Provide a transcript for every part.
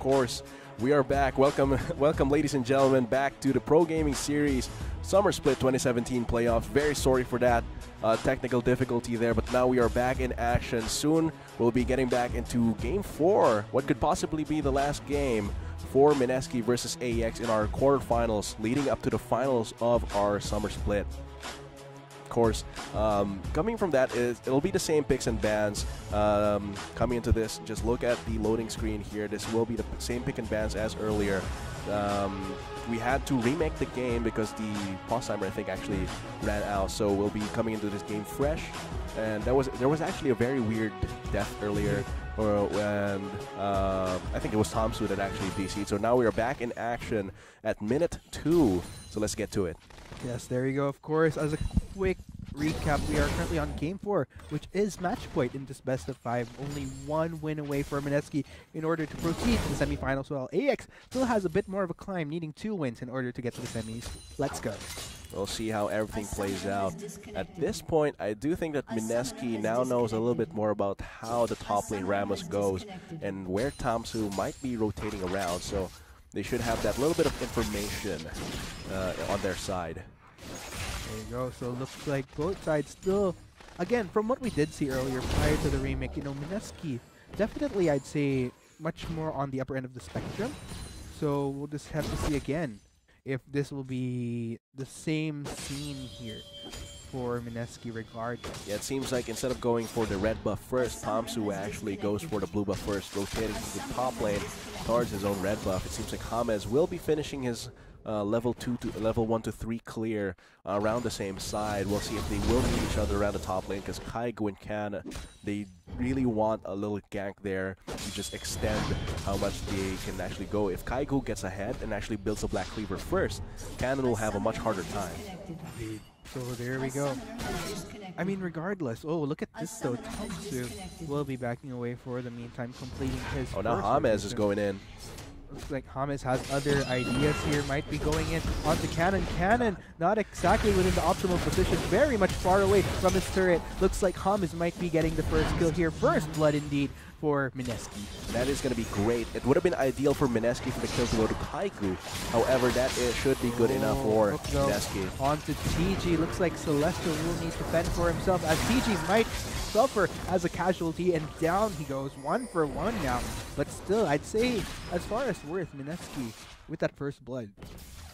course, we are back. Welcome, welcome, ladies and gentlemen, back to the Pro Gaming Series Summer Split 2017 playoffs. Very sorry for that technical difficulty there, but now we are back in action. Soon, we'll be getting back into Game 4, what could possibly be the last game for Mineski versus AEX in our quarterfinals, leading up to the finals of our Summer Split. Of course, coming from that is it'll be the same picks and bans. Coming into this, just look at the loading screen here. This will be the same pick and bans as earlier. We had to remake the game because the pause timer I think actually ran out, so we'll be coming into this game fresh. And there was actually a very weird death earlier, and I think it was Tomsu that actually DC'd. So now we are back in action at minute 2. So let's get to it. Yes, there you go. Of course, as a quick recap, we are currently on Game 4, which is match point in this best of 5. Only one win away for Mineski in order to proceed to the semifinals. While AX still has a bit more of a climb, needing 2 wins in order to get to the semis. Let's go. We'll see how everything plays out. At this point, I do think that Mineski now knows a little bit more about how the top lane Rammus goes and where Tomsu might be rotating around. So they should have that little bit of information on their side. There you go. So looks like both sides still, again, from what we did see earlier prior to the remake, you know, Mineski definitely, I'd say, much more on the upper end of the spectrum. So we'll just have to see again if this will be the same scene here for Mineski regardless. Yeah, it seems like instead of going for the red buff first, Tomsu actually goes for the blue buff first, rotating to the top lane towards his own red buff. It seems like James will be finishing his level 1 to 3 clear around the same side. We'll see if they will meet each other around the top lane, because Kaigo and Can, they really want a little gank there to just extend how much they can actually go. If Kaigo gets ahead and actually builds a Black Cleaver first, Cannon will have a much harder time. So there we go. I mean, regardless. Oh, look at this though. Tomsu will be backing away for the meantime, completing his now James is going in. Looks like James has other ideas here, might be going in onto Cannon. Cannon, not exactly within the optimal position, very much far away from his turret. Looks like James might be getting the first kill here. First blood indeed for Mineski. That is going to be great. It would have been ideal for Mineski for the kill to go to Kaigo. However, that should be good enough for Mineski. Onto TG. Looks like Celestial will need to fend for himself, as TG might suffer as a casualty, and down he goes 1 for 1 now. But still, I'd say as far as worth, Mineski with that first blood.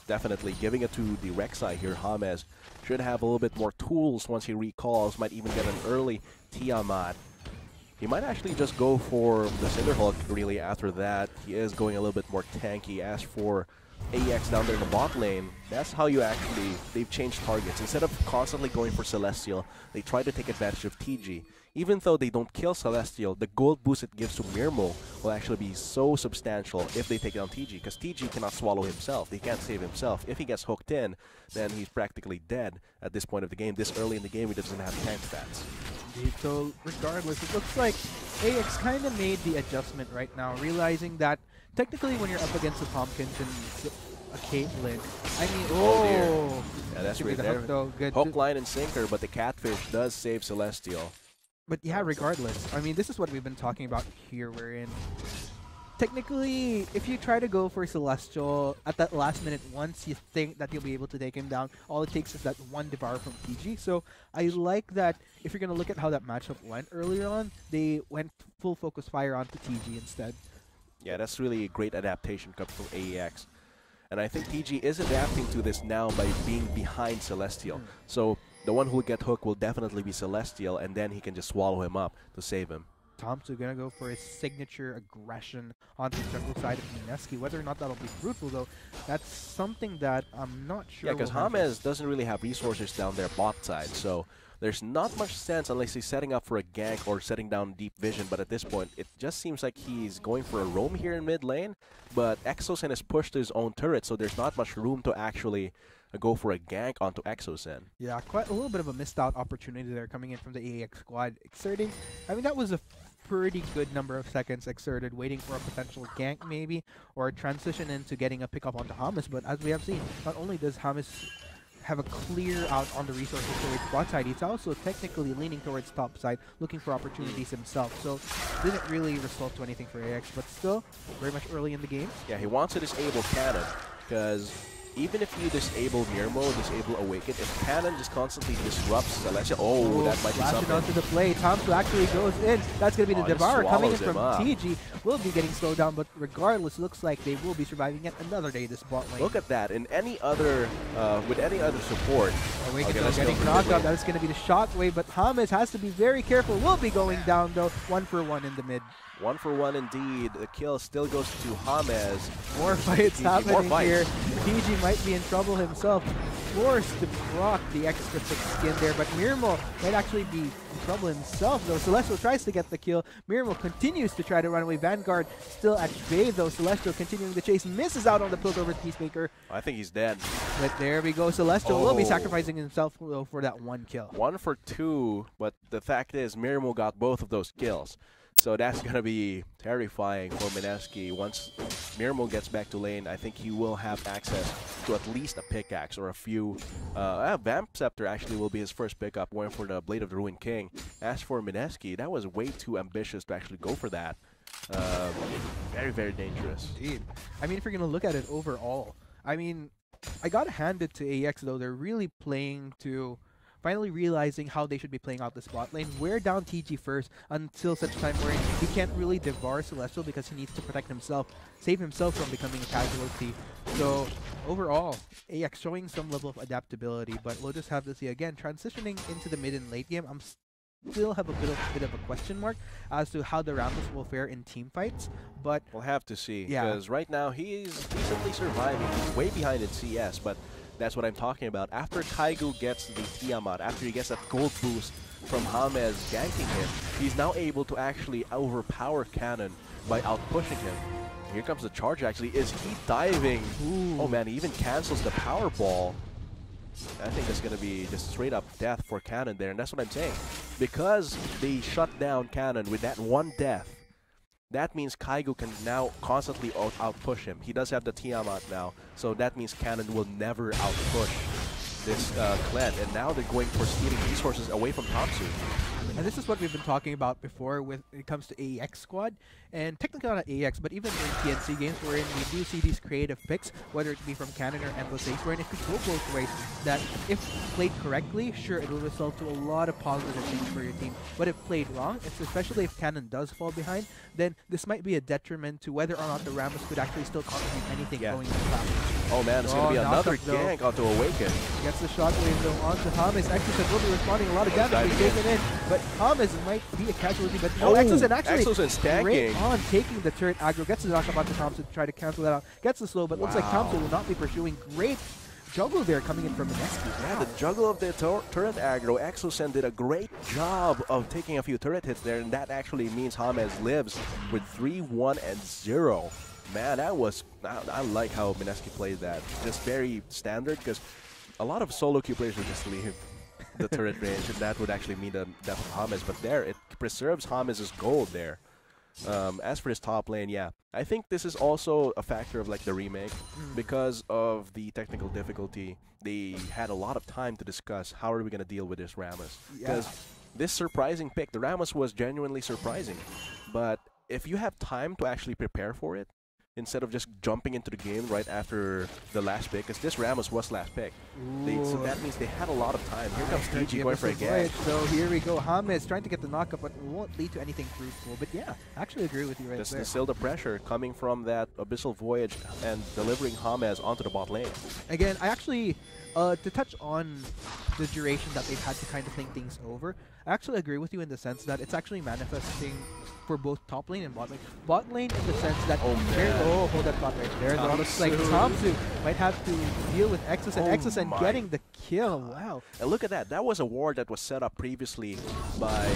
Definitely giving it to the Rek'Sai here. James should have a little bit more tools once he recalls, might even get an early Tiamat. He might actually just go for the Cinderhulk really after that. He is going a little bit more tanky. As for AEX down there in the bot lane, that's how you actually, they've changed targets. Instead of constantly going for Celestial, they try to take advantage of TG. Even though they don't kill Celestial, the gold boost it gives to Mirmo will actually be so substantial if they take down TG, because TG cannot swallow himself. He can't save himself. If he gets hooked in, then he's practically dead at this point of the game. This early in the game, he doesn't have tank stats. Indeed. So regardless, it looks like AX kind of made the adjustment right now, realizing that technically when you're up against a Tompkins and a Caitlyn, I mean, oh dear. Yeah, that's right there. Good. Hook, line, and sinker, but the Catfish does save Celestial. But yeah, regardless, I mean, this is what we've been talking about here, wherein technically, if you try to go for Celestial at that last minute, once you think that you'll be able to take him down, all it takes is that one Devour from TG. So I like that if you're going to look at how that matchup went earlier on, they went full focus fire onto TG instead. Yeah, that's really a great adaptation coming from AEX. And I think TG is adapting to this now by being behind Celestial. So the one who will get hooked will definitely be Celestial, and then he can just swallow him up to save him. Tomsu gonna go for his signature aggression on the jungle side of Mineski. Whether or not that'll be fruitful, though, that's something that I'm not sure. Yeah, because James doesn't really have resources down their bot side, so there's not much sense unless he's setting up for a gank or setting down deep vision. But at this point, it just seems like he's going for a roam here in mid lane. But Exosen is pushed to his own turret, so there's not much room to actually go for a gank onto Exosen. Yeah, quite a little bit of a missed out opportunity there coming in from the AX squad. Exerting, I mean, that was a pretty good number of seconds exerted, waiting for a potential gank maybe, or a transition into getting a pickup onto James. But as we have seen, not only does James have a clear out on the resources towards bot side. He's also technically leaning towards top side, looking for opportunities himself. So didn't really result to anything for AX, but still very much early in the game. Yeah, he wants to disable Cannon because even if you disable Mirmo, disable Awaken, if Cannon just constantly disrupts Celestia, that might be flashing something. onto the play. Thompson actually goes in. That's going to be the Just Devour coming in swallows from him up. TG. Will be getting slowed down, but regardless, looks like they will be surviving yet another day this bot lane. Look at that. In any other, with any other support, Awaken let's go getting for the knocked out. win. That is going to be the Shockwave, but James has to be very careful. Will be going down though. 1-for-1 in the mid. 1-for-1 indeed. The kill still goes to James. More fights TG, more happening fights. here. TG might be in trouble himself. Forced to proc the extra thick skin there, but Mirmo might actually be in trouble himself though. Celestial tries to get the kill. Mirmo continues to try to run away. Vanguard still at bay though. Celestial continuing the chase. Misses out on the poke over Peacemaker. I think he's dead. But there we go. Celestial will be Oh. sacrificing himself though for that one kill. 1 for 2, but the fact is Mirmo got both of those kills. So that's going to be terrifying for Mineski. Once Mirmo gets back to lane, I think he will have access to at least a pickaxe or a few. Vamp Scepter actually will be his first pickup, going for the Blade of the Ruined King. As for Mineski, that was way too ambitious to actually go for that. Very, very dangerous. Indeed. I mean, if you're going to look at it overall, I mean, I got to hand it to AX though. They're really playing to finally realizing how they should be playing out the spot lane. Wear down TG first until such time where he can't really devour Celestial because he needs to protect himself, save himself from becoming a casualty. So overall, AX showing some level of adaptability, but we'll just have to see again, transitioning into the mid and late game. I'm still have a bit of a question mark as to how the Rammus will fare in team fights, but We'll have to see. Yeah. Because right now he's decently surviving. He's way behind in CS, but that's what I'm talking about. After Kaigu gets the Tiamat, after he gets that gold boost from James ganking him, he's now able to actually overpower Cannon by outpushing him. Here comes the charge actually. Is he diving? Ooh. Oh man, he even cancels the power ball. I think that's going to be just straight up death for Cannon there, and that's what I'm saying. Because they shut down Cannon with that one death, that means Kaigu can now constantly outpush him. He does have the Tiamat now, so that means Cannon will never outpush this Kled. And now they're going for stealing resources away from Thompson. and this is what we've been talking about before when it comes to AEX squad, and technically not AEX, but even in TNC games wherein we do see these creative picks, whether it be from Cannon or Endless Ace, wherein it could go both ways, that if played correctly, sure, it will result to a lot of positive things for your team, but if played wrong, especially if Cannon does fall behind, then this might be a detriment to whether or not the Rammus could actually still contribute anything Yeah. going into the battle. Oh man, it's going to be another knockup, though. gank onto Awaken. Gets the shockwave though onto James. Exocet will be responding a lot of damage Diving being taken in, but James might be a casualty, but no, Oh, Exocet actually Exocet great stacking. on taking the turret aggro, gets the knockup onto Thompson to try to cancel that out, gets the slow, but looks like Wow. Thompson will not be pursuing. Great juggle there coming in from Mineski. Yeah, Wow. the juggle of the turret aggro. Exocet did a great job of taking a few turret hits there, and that actually means James lives with 3-1-0. Man, that was... I like how Mineski played that. Just very standard, because a lot of solo queue players would just leave the turret range, and that would actually mean the death of James. But there, it preserves James' gold there. As for his top lane, yeah. I think this is also a factor of like the remake. Because of the technical difficulty, they had a lot of time to discuss how are we going to deal with this Rammus. Because this surprising pick, the Rammus was genuinely surprising. But if you have time to actually prepare for it, instead of just jumping into the game right after the last pick, because this Rammus was last pick. So that means they had a lot of time. Here comes TG going for a gank. So here we go. James trying to get the knockup, but it won't lead to anything fruitful. But yeah, I actually agree with you right Just there. still the pressure coming from that Abyssal Voyage and delivering James onto the bot lane. Again, I actually, to touch on the duration that they've had to kind of think things over, I actually agree with you in the sense that it's actually manifesting for both top lane and bot lane. Bot lane in the sense that hold that thought right there. It looks like Thompson might have to deal with Exos and Exos and getting the kill. Wow. And look at that. That was a ward that was set up previously by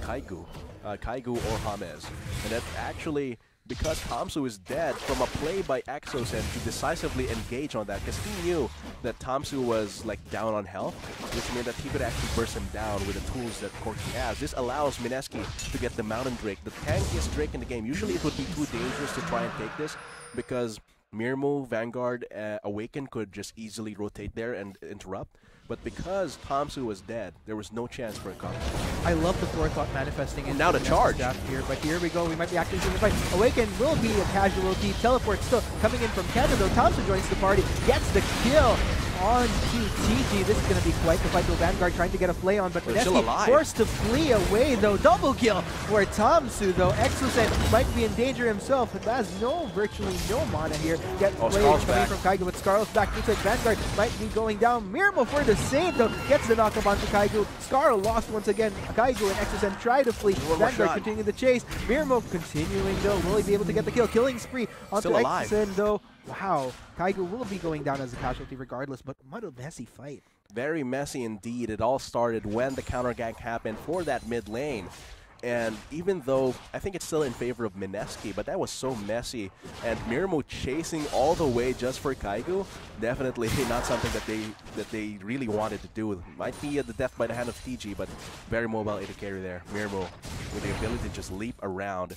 Kaigu or James. And that actually, because Tamsu is dead, from a play by Exos and to decisively engage on that, because he knew that Tamsu was like down on health, which meant that he could actually burst him down with the tools that Corki has. This allows Mineski to get the Mountain Drake, the tankiest Drake in the game. Usually it would be too dangerous to try and take this, because Mirmo, Vanguard, Awaken could just easily rotate there and interrupt. But because Tamsu was dead, there was no chance for a comeback. I love the forethought manifesting in now the charge here, but here we go. We might be actually seeing a fight. Awaken will be a casualty. Teleport still coming in from Canada, though. Tamsu joins the party, gets the kill on to TG. This is going to be quite the fight, though. Vanguard trying to get a play on, but Mineski forced to flee away, though. Double kill for Tamsu, though. Exocet might be in danger himself, but has virtually no mana here. Get play coming from Kaigo, but Scarlet's back. Looks like Vanguard might be going down. Mirmo for the save, though. Gets the knockup onto Kaigo. Scarlet lost once again. Kaigo and Exocet try to flee. Vanguard continuing the chase. Mirmo continuing, though. Will he be able to get the kill? Killing spree onto Exocet, though. Wow, Kaigo will be going down as a casualty regardless, but what a messy fight. Very messy indeed. It all started when the counter gank happened for that mid lane. And even though I think it's still in favor of Mineski, but that was so messy. And Mirmo chasing all the way just for Kaigo, definitely not something that they really wanted to do. Might be the death by the hand of TG, but very mobile AD carry there. Mirmo with the ability to just leap around.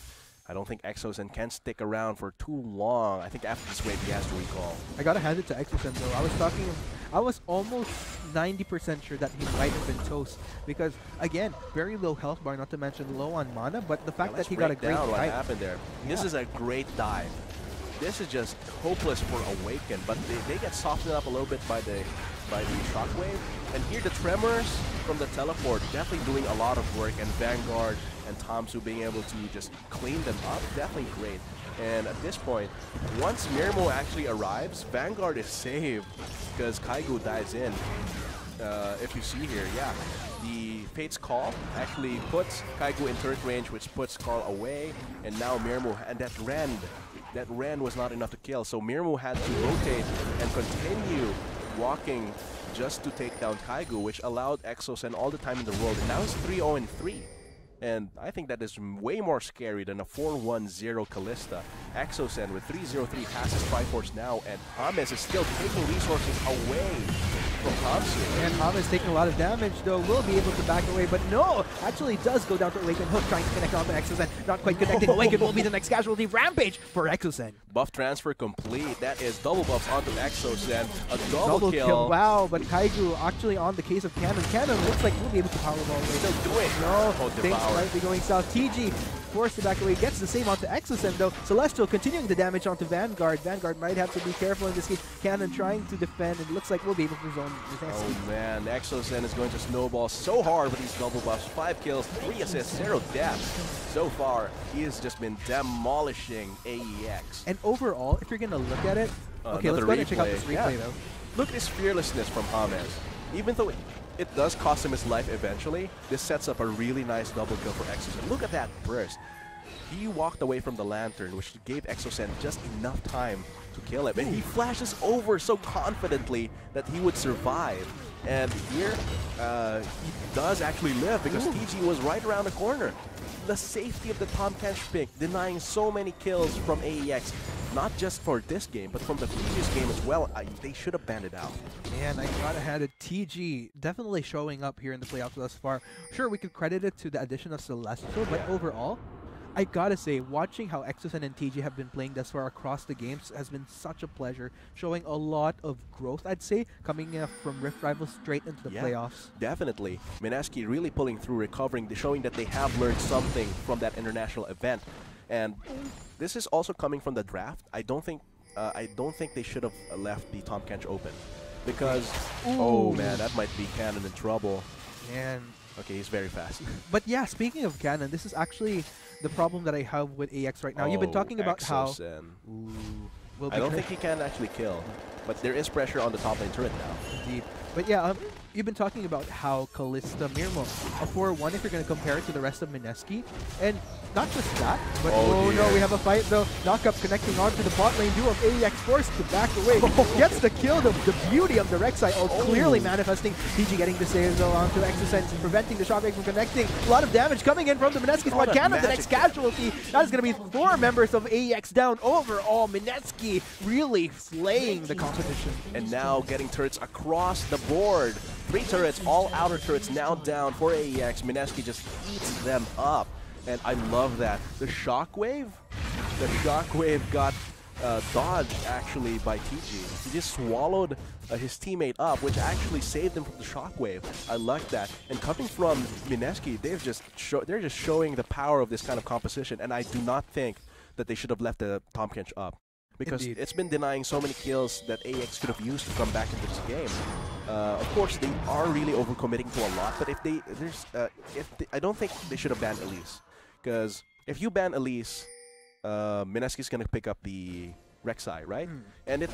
I don't think Exocet can stick around for too long. I think after this wave he has to recall. I gotta hand it to Exocet though. I was almost 90% sure that he might have been toast because again, very low health bar, not to mention low on mana. But the fact that he got a great dive. What fight. happened there? Yeah. This is a great dive. This is just hopeless for Awaken, but they get softened up a little bit by the shockwave. And here the tremors from the teleport definitely doing a lot of work, and Vanguard and Tamsu being able to just clean them up, definitely great. And at this point, once Mirmo actually arrives, Vanguard is saved because Kaigo dives in. If you see here, yeah, the Fate's Call actually puts Kaigo in turret range, which puts Carl away, and now Mirmo, and that Rend was not enough to kill, so Mirmo had to rotate and continue walking just to take down Kaigo, which allowed Exocet all the time in the world, and now it's 3-0-3. And I think that is way more scary than a 4-1-0 Kalista. Exocet with 3-0-3 has his Triforce now, and James is still taking resources away from Tamsu. And James taking a lot of damage, though, will be able to back away, but no! Actually does go down to Awaken. Hook trying to connect onto Exocet. Not quite connecting. Awaken will be the next casualty. Rampage for Exocet. Buff transfer complete. That is double buffs onto Exocet. A double kill. Wow, but Kaigo actually on the case of Cannon. Cannon looks like we'll be able to powerball away. Still do it. No, things might be going south. TG forced to back away, gets the same onto Exocet though. Celestial continuing the damage onto Vanguard. Vanguard might have to be careful in this case. Cannon trying to defend, and it looks like we'll be able to zone this. Oh man, Exocet is going to snowball so hard with these double buffs. 5 kills, 3 assists, 0 deaths. So far, he has just been demolishing AEX. And overall, if you're going to look at it, okay, let's go ahead and check out this replay though. Look at his fearlessness from James. Even though it does cost him his life eventually, this sets up a really nice double kill for Exocet. Look at that burst. He walked away from the Lantern, which gave Exocet just enough time to kill him. And he flashes over so confidently that he would survive. And here, he does actually live because TG was right around the corner. The safety of the Tahm Kench pick, denying so many kills from AEX. Not just for this game, but from the previous game as well. They should have banned it out. Man, I gotta have it. TG definitely showing up here in the playoffs thus far. Sure, we could credit it to the addition of Celestial, but overall, I gotta say, watching how Exocet and TG have been playing thus far across the games has been such a pleasure, showing a lot of growth, I'd say, coming from Rift Rivals straight into the playoffs. Definitely. Mineski really pulling through, recovering, showing that they have learned something from that international event. And this is also coming from the draft. I don't think they should have left the Tahm Kench open because oh man, that might be Cannon in trouble. Man. Okay, he's very fast. But yeah, speaking of Cannon, this is actually the problem that I have with AX right now. You've been talking about Exocet. how I don't think he can actually kill, but there is pressure on the top lane turret now. Indeed. But yeah, you've been talking about how Kalista Mirmo, a 4-1 if you're going to compare it to the rest of Mineski. And not just that, but oh no, we have a fight though. Knockup connecting onto the bot lane duo of AEX, forced to back away. Gets the kill, the beauty of the Rek'Sai clearly manifesting. TG getting the save though onto Exocet, preventing the shockwave from connecting. A lot of damage coming in from the Mineski squad. Cannon, the next casualty. That is going to be 4 members of AEX down. Overall, Mineski really slaying the competition. And now getting turrets across the board. 3 turrets, all outer turrets now down for AEX. Mineski just eats them up. And I love that. The Shockwave got dodge actually by TG. He just swallowed his teammate up, which actually saved him from the shockwave. I like that. And coming from Mineski, they're just showing the power of this kind of composition, and I do not think that they should have left the Tahm Kench up, because Indeed. it's been denying so many kills that AX could have used to come back into this game. Of course, they are really overcommitting to a lot, but I don't think they should have banned Elise, because if you ban Elise, Mineski's gonna pick up the Rek'Sai, right? And it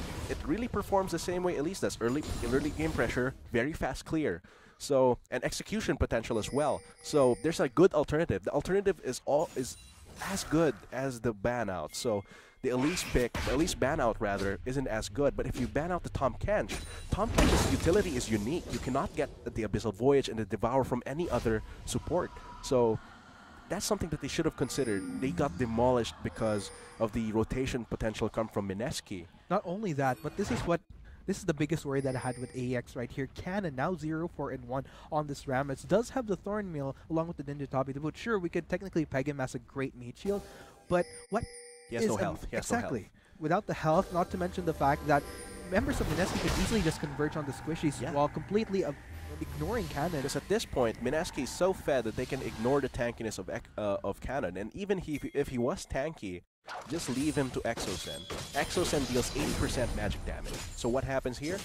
really performs the same way Elise does. Early game pressure, very fast clear. So, and execution potential as well. So there's a good alternative. The alternative is as good as the ban out. So the Elise ban out rather, isn't as good. But if you ban out the Tahm Kench Kench's utility is unique. You cannot get the Abyssal Voyage and the Devour from any other support. So that's something that they should have considered. They got demolished because of the rotation potential come from Mineski. Not only that, but this is the biggest worry that I had with AEX right here. Cannon now 0-4-1 on this Rammus. Does have the Thornmail along with the Ninja Tabi to boot. Sure, we could technically peg him as a great meat shield, but what He has no health. He has no exactly. health. Without the health, not to mention the fact that members of Mineski could easily just converge on the squishies while completely ignoring Cannon. Because at this point, Mineski is so fed that they can ignore the tankiness of Cannon. And even if he was tanky, just leave him to Exocen. Exocen deals 80% magic damage. So what happens here?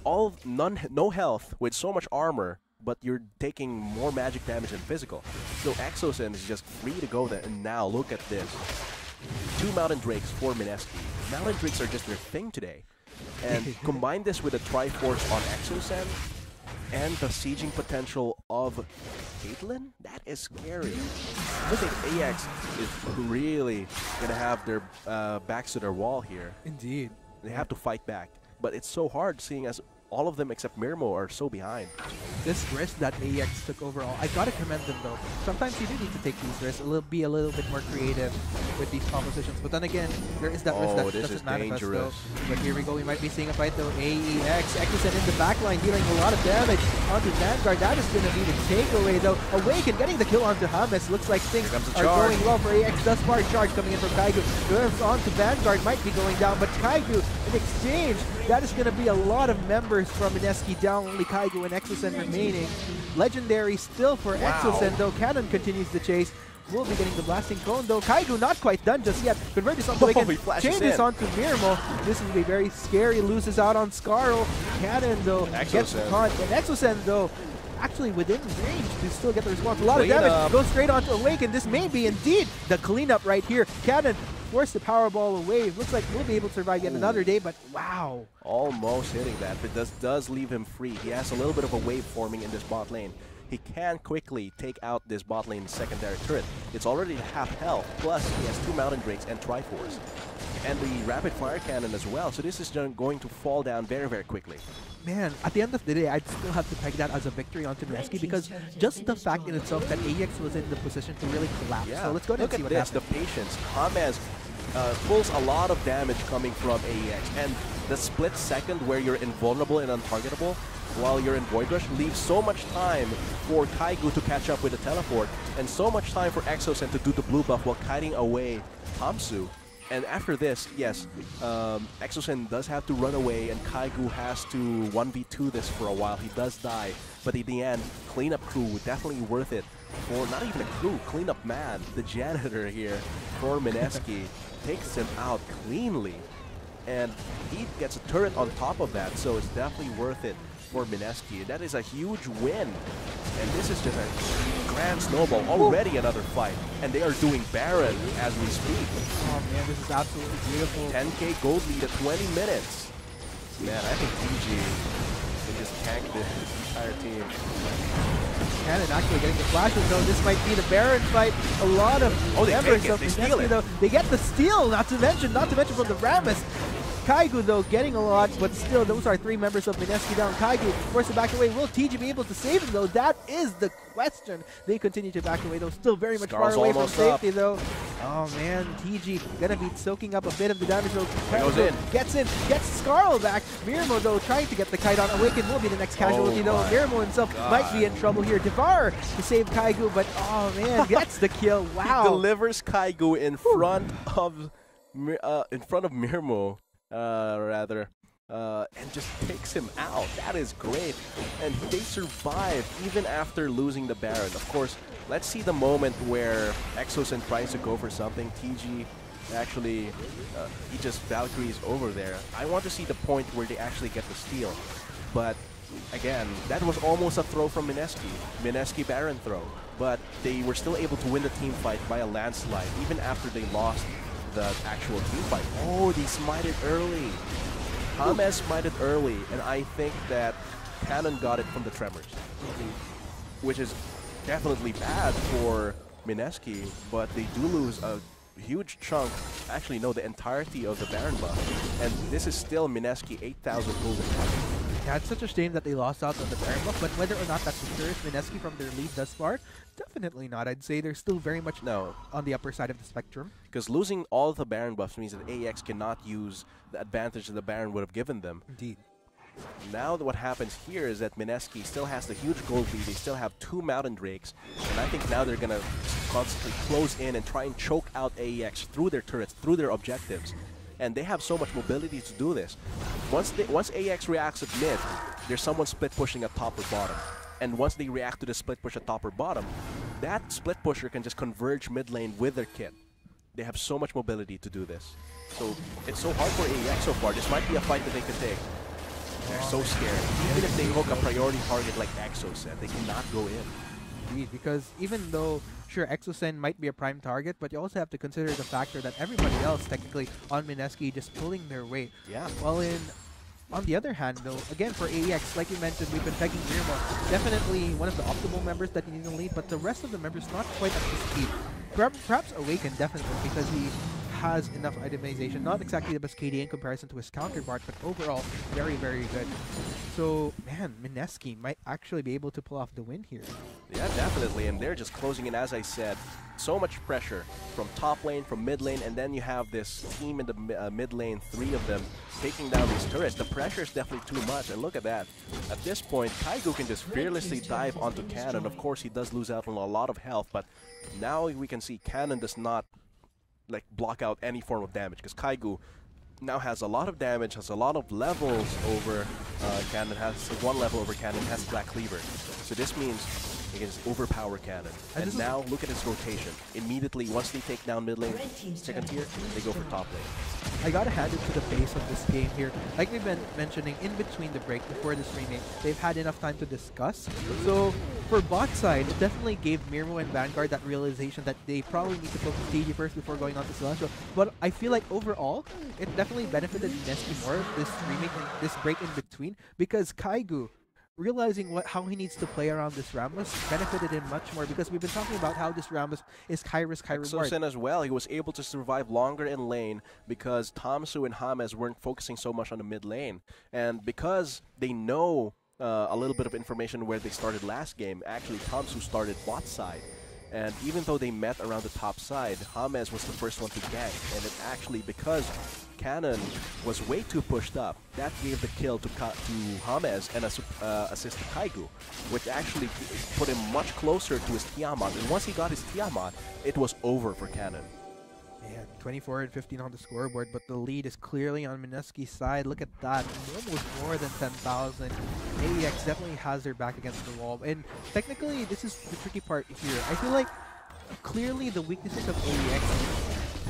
No health with so much armor, but you're taking more magic damage than physical. So Exocen is just free to go there. And now look at this. 2 Mountain Drakes for Mineski. Mountain Drakes are just their thing today. And combine this with a Triforce on Exocen and the sieging potential of Caitlyn, that is scary. I think AX is really going to have their backs to their wall here. Indeed. They have to fight back. But it's so hard seeing as all of them except Mirmo are so behind. This risk that AEX took overall, I gotta commend them though. Sometimes you do need to take these risks, be a little bit more creative with these compositions. But then again, there is that risk that doesn't manifest though. But here we go, we might be seeing a fight though. AEX, Exocen in the backline dealing a lot of damage onto Vanguard. That is going to be the takeaway though. Awaken getting the kill onto Hamas. Looks like things are going well for AEX. Thus far, charge coming in from Kaigu. Goes on to Vanguard, might be going down, but Kaigu in exchange, that is going to be a lot of members from Mineski down, only Kaigu and Exocen remaining. Legendary still for Exocen though. Cannon continues the chase. Will be getting the blasting cone though. Kaigu not quite done just yet. Converges onto Awaken. Changes onto Mirmo. This is be very scary. Loses out on Scarl. Cannon though gets caught. And Exocen though actually within range to still get the response. A lot of damage. Goes straight onto Awaken. This may be indeed the cleanup right here. Cannon forced the Powerball away. Looks like we'll be able to survive yet another day, but wow. Almost hitting that, but does leave him free. He has a little bit of a wave forming in this bot lane. He can quickly take out this bot lane secondary turret. It's already half health, plus he has 2 Mountain Drakes and Triforce. And the Rapid Fire Cannon as well, so this is going to fall down very, very quickly. Man, at the end of the day, I'd still have to peg that as a victory onto Mineski because just the fact in itself that AEX was in the position to really collapse. Yeah. So let's go ahead and see what happens. The patience. Hamas pulls a lot of damage coming from AEX, and the split second where you're invulnerable and untargetable while you're in Void Rush leaves so much time for Kaigu to catch up with the teleport, and so much time for Exocen to do the blue buff while kiting away Tamsu. And after this, yes, Exocen does have to run away, and Kaigu has to 1v2 this for a while. He does die, but in the end, cleanup crew definitely worth it. For not even a crew, cleanup man, the janitor here for Mineski takes him out cleanly, and he gets a turret on top of that, so it's definitely worth it for Mineski. That is a huge win, and this is just a grand snowball. Already another fight, and they are doing Baron as we speak. Oh man, this is absolutely beautiful. 10k gold lead at 20 minutes. Man, I think TG can just tank this entire team. Cannon actually getting the flashes though. This might be the Baron fight. A lot of members of Mineski though. They get the steal, not to mention from the Rammus. Kaigu though getting a lot, but still those are 3 members of Mineski down. Kaigu forced to back away. Will TG be able to save him though? That is the question. They continue to back away though, still very much far away from safety though. Oh man, TG gonna be soaking up a bit of the damage though. Goes in. Gets Scarl back. Mirmo though trying to get the kite on. Awaken will be the next casualty though. Mirmo himself might be in trouble here. Devar to save Kaigu, but oh man, gets the kill. Wow. He delivers Kaigu in front of in front of Mirmo, rather, and just takes him out. That is great. And they survive even after losing the Baron. Of course, let's see the moment where Exosen tries to go for something. TG actually, he just Valkyries over there. I want to see the point where they actually get the steal. But again, that was almost a throw from Mineski. Mineski Baron throw. But they were still able to win the team fight by a landslide, even after they lost the actual team fight. Oh, they smited early. James smited early, and I think that Cannon got it from the Tremors, which is definitely bad for Mineski, but they do lose a huge chunk, actually no, the entirety of the Baron buff, and this is still Mineski 8,000 golden. Yeah, it's such a shame that they lost out on the Baron buff, but whether or not that deters Mineski from their lead thus far, definitely not. I'd say they're still very much on the upper side of the spectrum. Because losing all of the Baron buffs means that AEX cannot use the advantage that the Baron would have given them. Indeed. Now what happens here is that Mineski still has the huge gold lead. They still have 2 Mountain Drakes, and I think now they're going to constantly close in and try and choke out AEX through their turrets, through their objectives. And they have so much mobility to do this. Once AEX reacts at mid, there's someone split pushing at top or bottom. And once they react to the split push at top or bottom, that split pusher can just converge mid lane with their kit. They have so much mobility to do this. So it's so hard for AEX so far. This might be a fight that they could take. They're so scared. Even if they hook a priority target like Exosen, they cannot go in. Indeed, because even though, sure, Exosen might be a prime target, but you also have to consider the factor that everybody else, technically, on Mineski just pulling their weight. Yeah. While on the other hand, though, again, for AEX, like you mentioned, we've been pegging Mirmo. Definitely one of the optimal members that you need to lead, but the rest of the members not quite up to speed. Perhaps Awaken, definitely, because he has enough itemization. Not exactly the best KD in comparison to his counterpart, but overall, very, very good. So, man, Mineski might actually be able to pull off the win here. Yeah, definitely, and they're just closing in, as I said. So much pressure from top lane, from mid lane, and then you have this team in the mid lane, 3 of them, taking down these turrets. The pressure is definitely too much, and look at that. At this point, Kaigu can just fearlessly dive onto Cannon. Of course, he does lose out on a lot of health, but now we can see Cannon does not like block out any form of damage, because Kaigu now has a lot of damage, has a lot of levels over Cannon, has 1 level over Cannon, has Black Cleaver. So this means he can just overpower Cannon. And now look at his rotation. Immediately, once they take down mid lane, second tier, they go for top lane. I gotta hand it to the pace of this game here. Like we've been mentioning, in between the break, before this remake, they've had enough time to discuss. So for bot side, it definitely gave Mirmo and Vanguard that realization that they probably need to focus TG first before going on to Celestial. But I feel like overall, it definitely benefited Mineski more, this remake, this break in between, because Kaigu, realizing how he needs to play around this Rammus benefited him much more, because we've been talking about how this Rammus is high risk, high reward. Exosen as well, he was able to survive longer in lane because Tamsu and James weren't focusing so much on the mid lane. And because they know a little bit of information where they started last game, actually Tamsu started bot side. And even though they met around the top side, James was the first one to gank. And it actually, because Cannon was way too pushed up, that gave the kill to James and assist to Kaigu, which actually put him much closer to his Tiamat. And once he got his Tiamat, it was over for Cannon. Man, 24 and 15 on the scoreboard, but the lead is clearly on Mineski's side. Look at that, almost more than 10,000. AEX definitely has their back against the wall. And technically, this is the tricky part here. I feel like clearly the weaknesses of AEX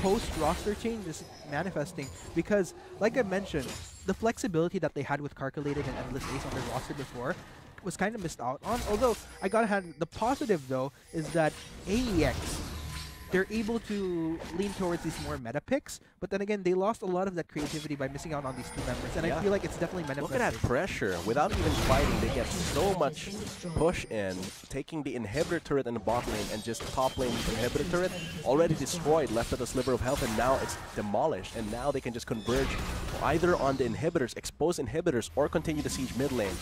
post-roster change is manifesting, because, like I mentioned, the flexibility that they had with Calculated and Endless Ace on their roster before was kind of missed out on. Although, I gotta hand the positive, though, is that AEX, they're able to lean towards these more meta picks, but then again, they lost a lot of that creativity by missing out on these 2 members, and I feel like it's definitely manifested. Look at that pressure. Without even fighting, they get so much push in, taking the inhibitor turret in the bot lane and just top lane inhibitor turret, already destroyed, left at a sliver of health, and now it's demolished, and now they can just converge either on the inhibitors, expose inhibitors, or continue to siege mid lane.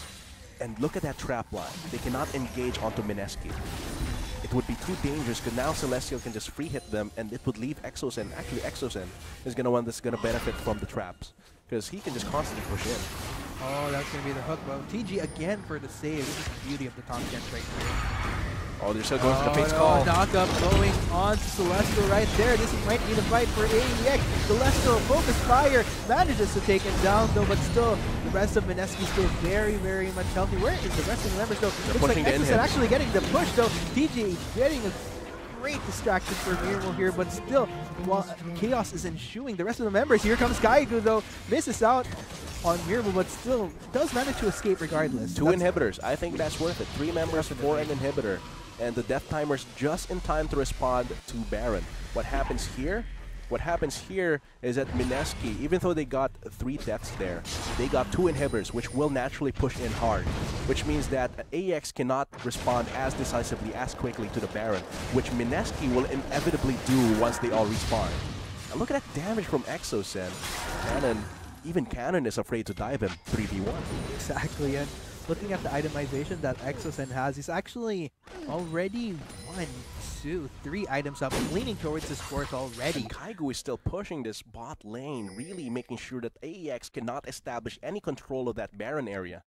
And look at that trap line. They cannot engage onto Mineski. It would be too dangerous, because now Celestial can just free hit them, and it would leave Exosen. Actually, Exosen is going to one that's going to benefit from the traps, because he can just constantly push in. Oh, that's going to be the hook. Well, TG again for the save. This is the beauty of the top gen right here. Oh, they're still going for the face no, call. Knockup going on to Celestial right there. This might be the fight for AEX. Celestial focus fire manages to take him down though, but still the rest of Mineski still very, very much healthy. Where is the rest of the members though? Looks like Exocet actually getting the push though. TJ getting a great distraction for Mirmo here, but still, while chaos is ensuing, the rest of the members, here comes Kaigu though, misses out on Mirmo, but still does manage to escape regardless. Two inhibitors, I think that's worth it. 3 members for an inhibitor, and the death timer's just in time to respond to Baron. What happens here? What happens here is that Mineski, even though they got 3 deaths there, they got 2 inhibitors, which will naturally push in hard, which means that AEX cannot respond as decisively, as quickly to the Baron, which Mineski will inevitably do once they all respawn. And look at that damage from Exocet. Even Cannon is afraid to dive him 3v1. Exactly, and looking at the itemization that Exocet has, he's actually already 1, 2, 3 items up, leaning towards his fourth already. And Kaigu is still pushing this bot lane, really making sure that AEX cannot establish any control of that Baron area.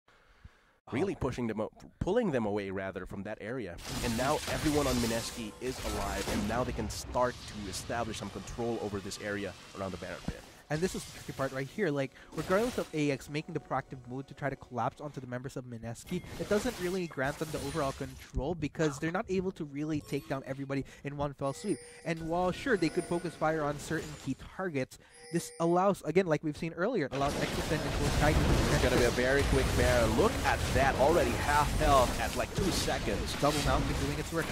Really pushing them, pulling them away rather from that area. And now everyone on Mineski is alive, and now they can start to establish some control over this area around the Baron pit. And this is the tricky part right here, like, regardless of AX making the proactive move to try to collapse onto the members of Mineski, it doesn't really grant them the overall control because they're not able to really take down everybody in one fell sweep. And while, sure, they could focus fire on certain key targets, this allows, again, like we've seen earlier, it allows Exocet and Kaigu to... It's gonna be a very quick Baron. Look at that, already half health at like 2 seconds. Double mountain doing its work.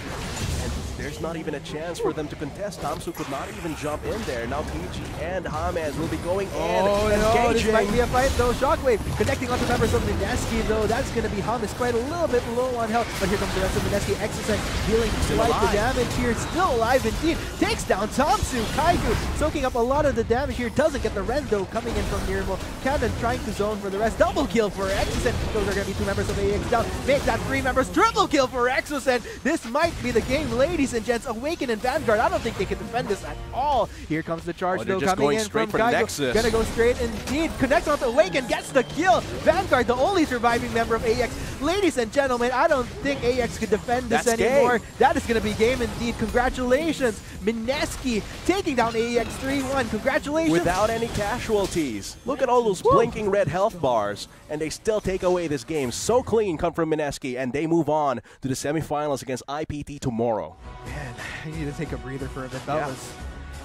And there's not even a chance for them to contest. Tamsu could not even jump in there. Now TG and James will be going in. Oh no, this might be a fight though. Shockwave connecting onto members of Mineski though. That's going to be James quite a little bit low on health. But here comes the rest of Mineski. Exocet dealing quite the damage here. Still alive indeed. Takes down Tamsu. Kaigu soaking up a lot of the damage here. Doesn't get the Ren though coming in from Nirmo. Cannon trying to zone for the rest. Double kill for Exocet. Those are going to be 2 members of AX down. Make that 3 members. Triple kill for Exocet. This might be the game, ladies and gents. Awaken and Vanguard. I don't think they can defend this at all. Here comes the charge though coming in from Kaigu. Nexus. Gonna go straight indeed. Connects onto Awaken, gets the kill. Vanguard, the only surviving member of AX. Ladies and gentlemen, I don't think AX could defend this anymore. Game. That is gonna be game indeed. Congratulations. Mineski taking down AX 3-1. Congratulations. Without any casualties. Look at all those blinking red health bars, and they still take away this game. So clean come from Mineski, and they move on to the semifinals against IPT tomorrow. Man, I need to take a breather for a bit. That was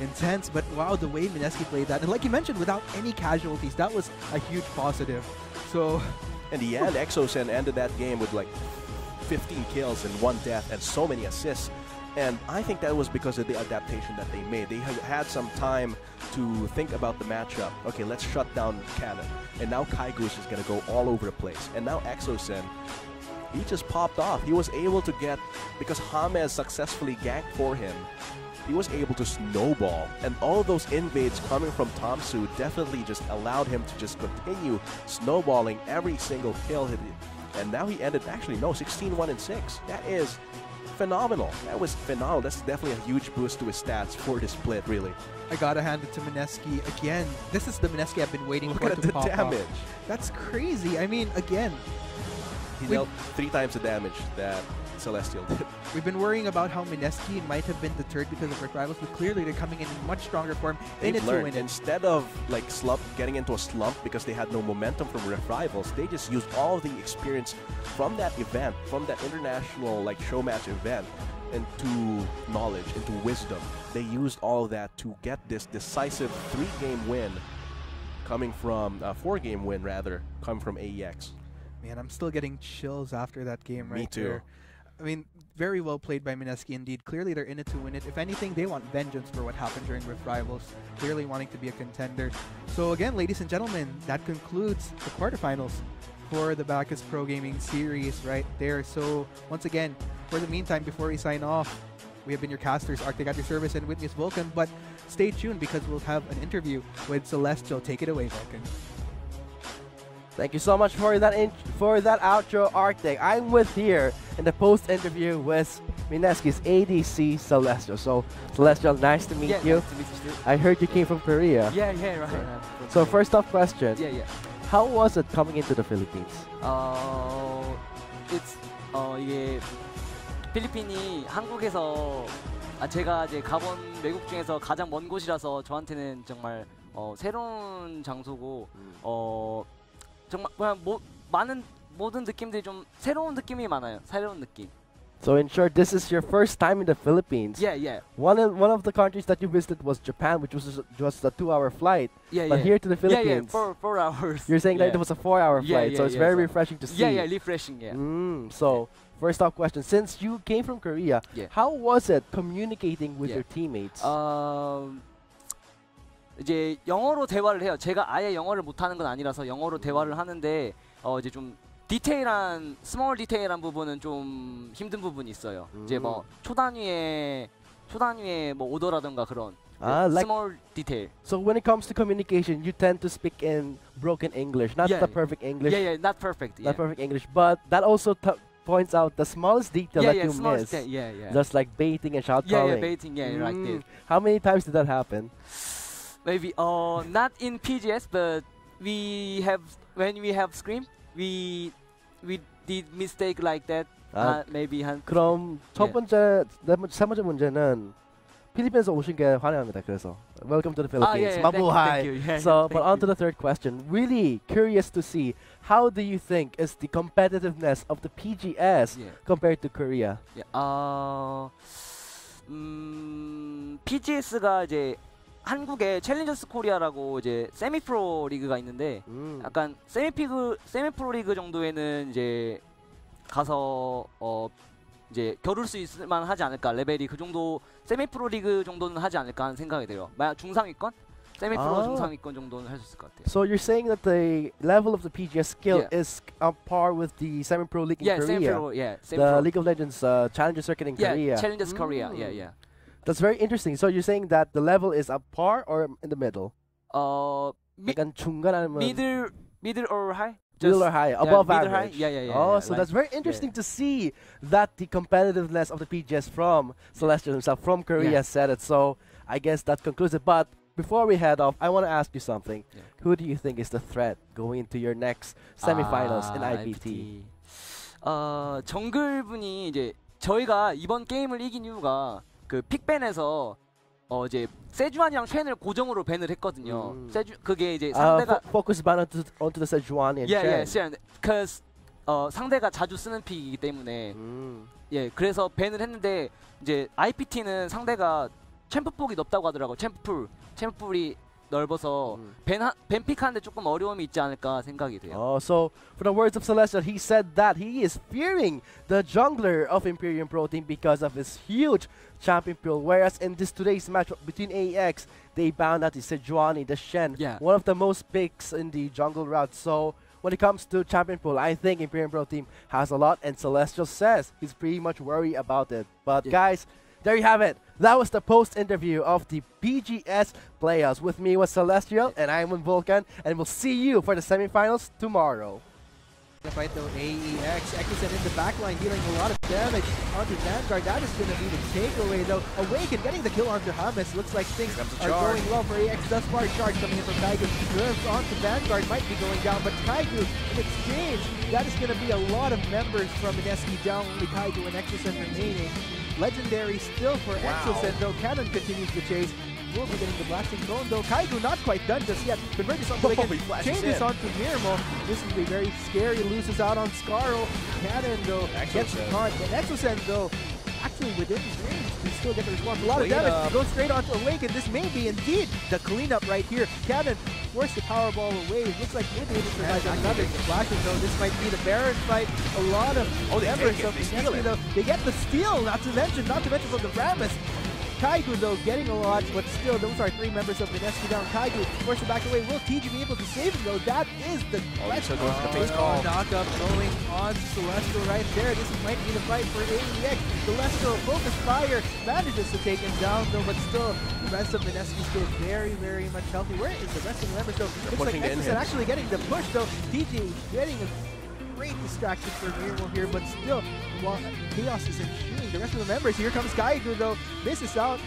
intense, but wow, the way Mineski played that, and like you mentioned, without any casualties, that was a huge positive. So, in the end, Exocet ended that game with like 15 kills and 1 death and so many assists. And I think that was because of the adaptation that they made. They had some time to think about the matchup. Okay, let's shut down Cannon. And now Kaigu is just going to go all over the place. And now Exocet, he just popped off. He was able to get, because James successfully ganked for him, he was able to snowball. And all those invades coming from Tamsu definitely just allowed him to just continue snowballing every single kill. And now he ended, actually, no, 16-1-6. That is phenomenal. That was phenomenal. That's definitely a huge boost to his stats for this split, really. I gotta hand it to Mineski again. This is the Mineski I've been waiting for to pop damage. Off. That's crazy. I mean, again, he dealt 3 times the damage that Celestial did. We've been worrying about how Mineski might have been deterred because of Rift Rivals, but clearly they're coming in much stronger form. They've learned. Instead of like getting into a slump because they had no momentum from Rift Rivals, they just used all of the experience from that event, from that international like show match event, into knowledge, into wisdom. They used all of that to get this decisive 3-game win coming from 4-game win rather, coming from AEX. Man, I'm still getting chills after that game right there. Me too. I mean, very well played by Mineski indeed. Clearly they're in it to win it. If anything, they want vengeance for what happened during Rift Rivals, clearly wanting to be a contender. So again, ladies and gentlemen, that concludes the quarterfinals for the Bacchus Pro Gaming Series right there. So once again, for the meantime, before we sign off, we have been your casters, Arctic at your service, and with me is Vulcan, but stay tuned because we'll have an interview with Celestial. Take it away, Vulcan. Thank you so much for that outro, Arctic. I'm with here in the post-interview with Mineski's ADC Celestial. So, Celestial, nice to meet you. Nice to meet you too. I heard you came from Korea. Yeah, right. So, first off question. Yeah. How was it coming into the Philippines? It's 필리핀이 한국에서 제가 이제 가본 외국 중에서 가장 먼 곳이라서 저한테는 정말 새로운 장소고 정말 그냥 많은 모든 느낌들이 좀 새로운 느낌이 많아요. 새로운 느낌. So in short, this is your first time in the Philippines. Yeah, yeah. One of the countries that you visited was Japan, which was just a 2-hour flight. Yeah, But yeah. here to the Philippines, Yeah, 4 hours. you're saying that it was a 4-hour Yeah, flight, yeah, so it's yeah, very so- refreshing to see. Yeah, yeah, refreshing. Yeah. So first off question, since you came from Korea, Yeah. how was it communicating with Yeah. your teammates? 이제 영어로 대화를 해요. 제가 아예 영어를 못하는 건 아니라서 영어로 대화를 하는데 이제 좀 디테일한 스몰 디테일한 부분은 좀 힘든 부분이 있어요. 이제 뭐 초단위의 뭐 오더라든가 그런 Like 스몰 디테일. so when it comes to communication, you tend to speak in broken English, not Yeah, the perfect English, Yeah, yeah, not perfect. Yeah, not perfect English, but that also points out the smallest detail yeah, that yeah, you small miss. detail. Yeah, yeah. Just like baiting and shout Yeah, yeah, calling. baiting. Yeah, right there. How many times did that happen? Maybe not in PGS, but when we have scream, we did mistake like that. Maybe 한 그럼 첫 번째, 세 번째 문제는 필리핀에서 오신 게 환영합니다. 그래서 welcome to the Philippines. yeah, Mabuhay. thank you. Yeah, So, but thank on to you. the third question. Really curious to see how do you think is the competitiveness of the PGS Yeah. compared to Korea? Yeah. PGS가 이제 한국에 챌린저스 코리아라고 이제 세미 프로 리그가 있는데 약간 세미 프로 리그 정도에는 이제 가서 이제 겨룰 수 있을 만하지 않을까. 레벨이 그 정도 세미 프로 리그 정도는 하지 않을까 하는 생각이 들어요. 만약 중상위권? 세미 프로 중상위권 정도는 할 수 있을 것 같아요. So you're saying that the level of the PGS skill Yeah. is on par with the semi-pro league in Yeah, Korea? 세미 프로. Yeah, 세미 The 프로. League of Legends Challenger Circuit in Yeah, Korea. 챌린저스 코리아. Yeah, yeah. That's very interesting. So you're saying that the level is up par or in the middle? 약간 중간 아니면 middle or high? middle or high, above middle average. high? Yeah. Oh, so that's very interesting to see that the competitiveness of the PGS from Celestial himself, from Korea, Yeah. said it. So I guess that concludes it. But before we head off, I want to ask you something. Yeah. Who do you think is the threat going into your next semifinals in IBT? 정글분이 이제 저희가 이번 게임을 이긴 이유가 그 픽밴에서 이제 세주안이랑 쉔을 고정으로 밴을 했거든요. 그게 이제 상대가 Focus ban onto the Sejuani and yeah, Chen. because 상대가 자주 쓰는 픽이기 때문에 예, 그래서 밴을 했는데 이제 IPT는 상대가 챔프폭이 높다고 하더라고. 챔프풀이 넓어서 밴 픽하는데 조금 어려움이 있지 않을까 생각이 돼요. Oh, so for the words of Celestial, he said that he is fearing the jungler of Imperium Pro Team because of his huge champion pool. Whereas in today's match between AX, they bound out the Sejuani, the Shen, Yeah. one of the most picks in the jungle route. So when it comes to champion pool, I think Imperium Pro Team has a lot, and Celestial says he's pretty much worried about it. But guys, there you have it. That was the post-interview of the PGS playoffs. With me was Celestial, and I'm with Vulcan, and we'll see you for the semifinals tomorrow. The fight though, AEX, Ekusen in the backline dealing a lot of damage onto Vanguard. That is going to be the takeaway though. Awaken getting the kill onto Hamas. Looks like things are going well for AX thus far. Charge coming in from Kaigu. Nerves onto Vanguard might be going down, but Kaigu in exchange, that is going to be a lot of members from Mineski down. Only Kaigu and Ekusen remaining. Legendary still for Ekusen though. Cannon continues the chase. Will be getting the blasting cone though. Kaigu not quite done just yet. Converges onto Awaken. Changes onto Mirmo. This is be very scary. Loses out on Scarl. Cannon though gets caught. And Ekusen though actually within range to still get the response. A lot of damage goes straight onto Awaken. This may be indeed the cleanup right here. Cannon forced the power ball away. It looks like we'll be able to survive another splashes though. This might be the Baron fight. A lot of members of the though. They get the steal, not to mention from the Rammus. Kaigu though getting a lot, but still those are 3 members of Mineski down. Kaigu forced to back away. Will TG be able to save him though? That is the question. Knockup going on Celestial right there. This might be the fight for AEX. Celestial focus fire manages to take him down though, but still the rest of Mineski still very, very much healthy. Where is the rest of the members though? Looks like Ekusen actually getting the push though. TG getting a great distraction for Mirmo here, but still, while Chaos is ensuing, the rest of the members, here comes Kaigu though, misses out.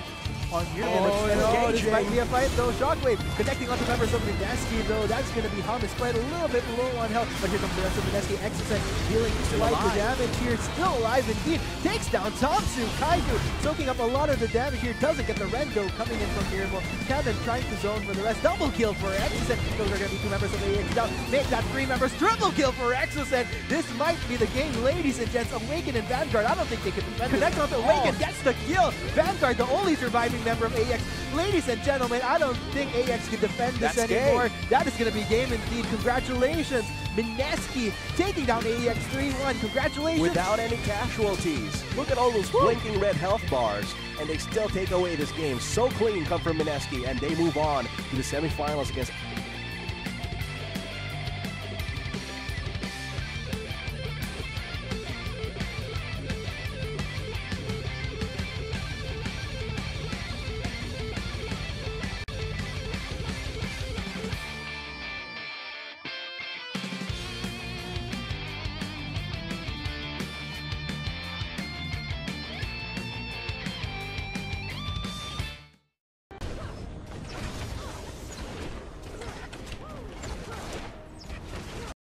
on here. no, This might be a fight though. Shockwave connecting onto members of Mineski though. That's going to be Hum is quite a little bit low on health. But here comes the rest of Mineski. Exocet dealing quite the damage here. Still alive indeed. Takes down Tomsu. Kaiju soaking up a lot of the damage here. Doesn't get the Rendo coming in from here. Well, Kevin trying to zone for the rest. Double kill for Exocet. Those are going to be 2 members of AX down. Make that 3 members. Triple kill for Exocet. This might be the game, ladies and gents. Awaken and Vanguard. I don't think they can connect on the Awaken. Gets the kill. Vanguard, the only surviving member of AX. Ladies and gentlemen, I don't think AX can defend this anymore. That is going to be game indeed. Congratulations. Mineski taking down AX 3-1. Congratulations. Without any casualties. Look at all those blinking red health bars, and they still take away this game. So clean come from Mineski, and they move on to the semifinals against